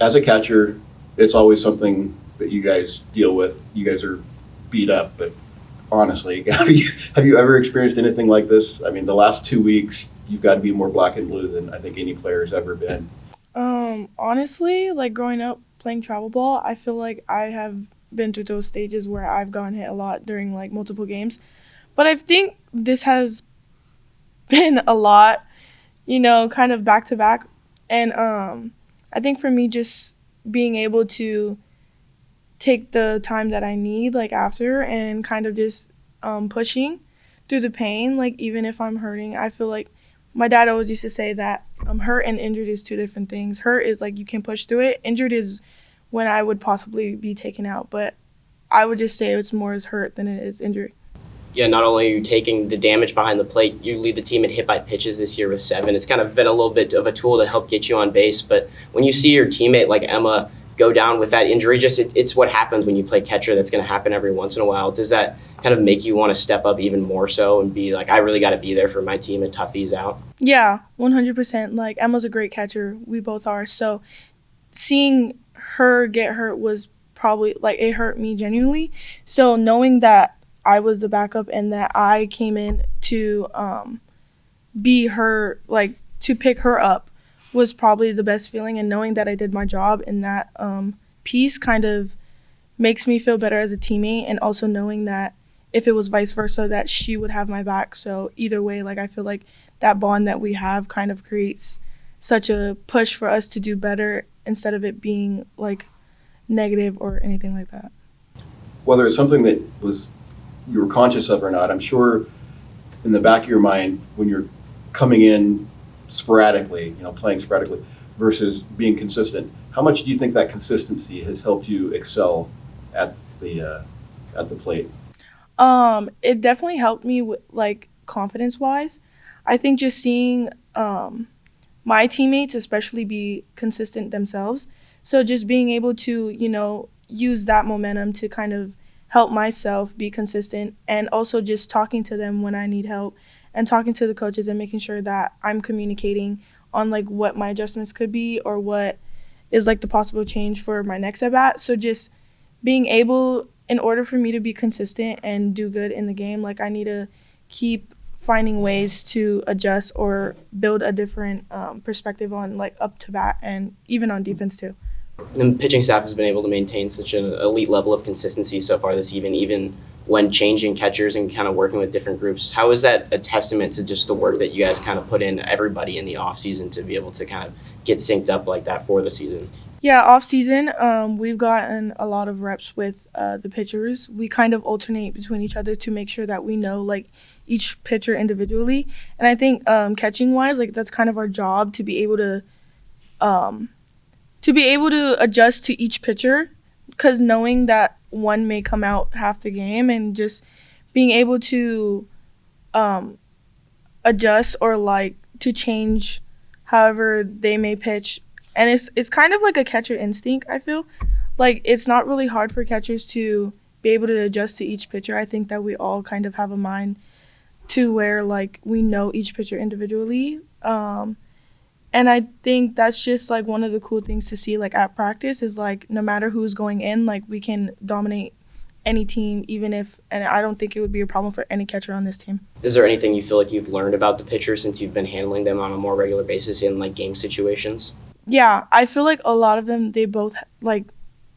as a catcher, it's always something that you guys deal with. You guys are beat up, but honestly, have you ever experienced anything like this? I mean, the last 2 weeks, you've got to be more black and blue than I think any player's ever been. Honestly, like growing up playing travel ball, I feel like I have been through those stages where I've gotten hit a lot during like multiple games. But I think this has been a lot, kind of back to back. And I think for me, just being able to take the time that I need, like after, and kind of just pushing through the pain, like even if I'm hurting, I feel like my dad always used to say that hurt and injured is two different things. Hurt is like you can push through it. Injured is when I would possibly be taken out, but I would just say it's more as hurt than it is injury. Yeah, not only are you taking the damage behind the plate, you lead the team in hit by pitches this year with 7. It's kind of been a little bit of a tool to help get you on base. But when you see your teammate like Emma go down with that injury, it's what happens when you play catcher. That's going to happen every once in a while. Does that kind of make you want to step up even more so and be like, I really got to be there for my team and tough these out? Yeah, 100%. Like Emma's a great catcher. We both are. So seeing her get hurt was probably like it hurt me genuinely. So knowing that I was the backup and that I came in to be her, like to pick her up, was probably the best feeling. And knowing that I did my job in that piece kind of makes me feel better as a teammate. And also knowing that if it was vice versa, that she would have my back. So either way, like I feel like that bond that we have kind of creates such a push for us to do better instead of it being like negative or anything like that. Whether it's something that was you were conscious of or not, I'm sure in the back of your mind when you're coming in sporadically, playing sporadically versus being consistent, how much do you think that consistency has helped you excel at the plate? It definitely helped me with like confidence wise. I think just seeing my teammates especially be consistent themselves. So just being able to, use that momentum to kind of help myself be consistent, and also just talking to them when I need help and talking to the coaches and making sure that I'm communicating on like what my adjustments could be or what is like the possible change for my next at bat. So just being able, in order for me to be consistent and do good in the game, like I need to keep finding ways to adjust or build a different perspective on like up to bat and even on defense too. The pitching staff has been able to maintain such an elite level of consistency so far this even when changing catchers and kind of working with different groups. How is that a testament to just the work that you guys kind of put in, everybody in the off season, to be able to kind of get synced up like that for the season? Yeah, off season, we've gotten a lot of reps with the pitchers. We kind of alternate between each other to make sure that we know like each pitcher individually. And I think catching wise, like that's kind of our job um, to be able to adjust to each pitcher, because knowing that one may come out half the game and just being able to um, adjust or like to change however they may pitch. And it's kind of like a catcher instinct, I feel. Like it's not really hard for catchers to be able to adjust to each pitcher. I think that we all kind of have a mind to where like we know each pitcher individually. And I think that's just like one of the cool things to see like at practice is like no matter who's going in, like we can dominate any team, even if, and I don't think it would be a problem for any catcher on this team. Is there anything you feel like you've learned about the pitcher since you've been handling them on a more regular basis in like game situations? Yeah, I feel like a lot of them, they both, like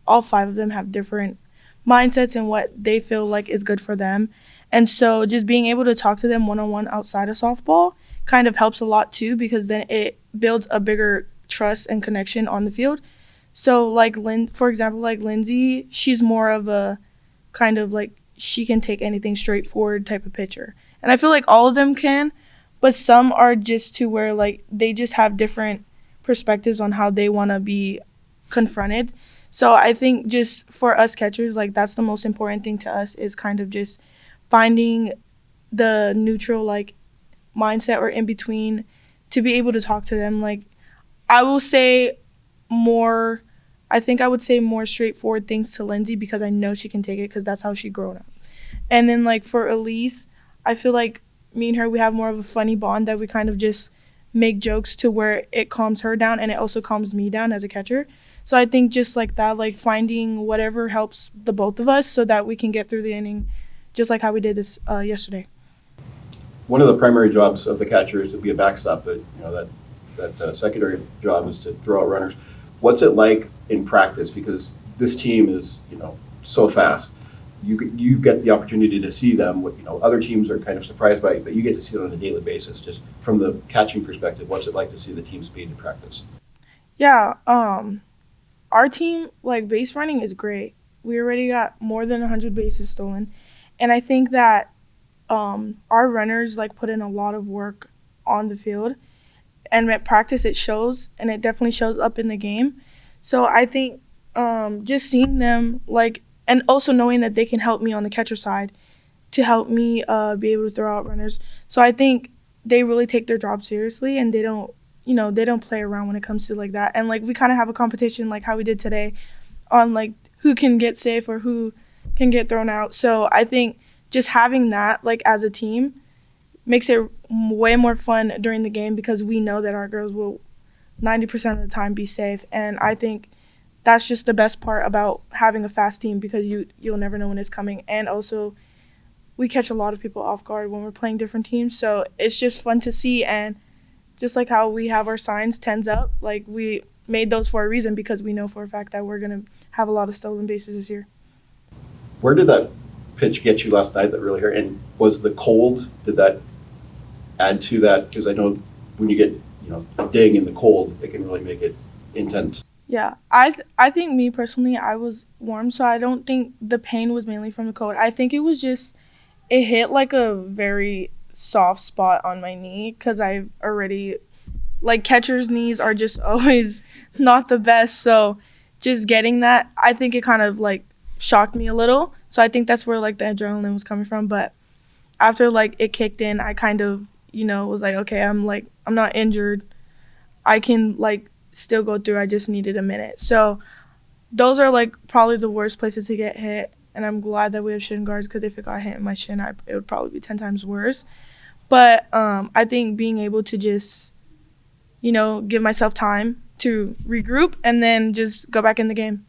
all 5 of them have different mindsets and what they feel like is good for them. And so just being able to talk to them one-on-one outside of softball kind of helps a lot too, because then it builds a bigger trust and connection on the field. So like for example, like Lindsay, she's more of a kind of like she can take anything straightforward type of pitcher. And I feel like all of them can, but some are just to where like they just have different perspectives on how they want to be confronted. So I think just for us catchers, like that's the most important thing to us is kind of just finding the neutral like mindset or in between to be able to talk to them. Like I will say more, I think I would say more straightforward things to Lindsay because I know she can take it because that's how she grown up. And then like for Elise, I feel like me and her, we have more of a funny bond that we kind of just make jokes to where it calms her down and it also calms me down as a catcher. So I think just like that, like finding whatever helps the both of us so that we can get through the inning, just like how we did this yesterday. One of the primary jobs of the catcher is to be a backstop, but that secondary job is to throw out runners. What's it like in practice? Because this team is so fast. You get the opportunity to see them. What other teams are kind of surprised by, but you get to see it on a daily basis. Just from the catching perspective, what's it like to see the team speed in practice? Yeah, our team, like, base running is great. We already got more than 100 bases stolen, and I think that our runners like put in a lot of work on the field, and at practice it shows, and it definitely shows up in the game. So I think just seeing them, like, and also knowing that they can help me on the catcher side to help me be able to throw out runners. So I think they really take their job seriously, and they don't play around when it comes to like that. And like we kind of have a competition like how we did today on like who can get safe or who can get thrown out. So I think just having that like as a team makes it way more fun during the game because we know that our girls will 90% of the time be safe. And I think that's just the best part about having a fast team because you'll never know when it's coming. And also we catch a lot of people off guard when we're playing different teams. So it's just fun to see. And just like how we have our signs 10s up, like we made those for a reason because we know for a fact that we're going to have a lot of stolen bases this year. Where did that pitch get you last night that really hurt? And was the cold, did that add to that? Because I know when you get a ding in the cold, it can really make it intense. Yeah, I think me personally, I was warm, so I don't think the pain was mainly from the cold. I think it was just, it hit like a very soft spot on my knee because I've already, like catcher's knees are just always not the best. So just getting that, I think it kind of like shocked me a little. So I think that's where like the adrenaline was coming from. But after like it kicked in, I kind of, was like, okay, I'm not injured. I can like still go through. I just needed a minute. So those are like probably the worst places to get hit. And I'm glad that we have shin guards because if it got hit in my shin, it would probably be 10 times worse. But I think being able to just, give myself time to regroup and then just go back in the game.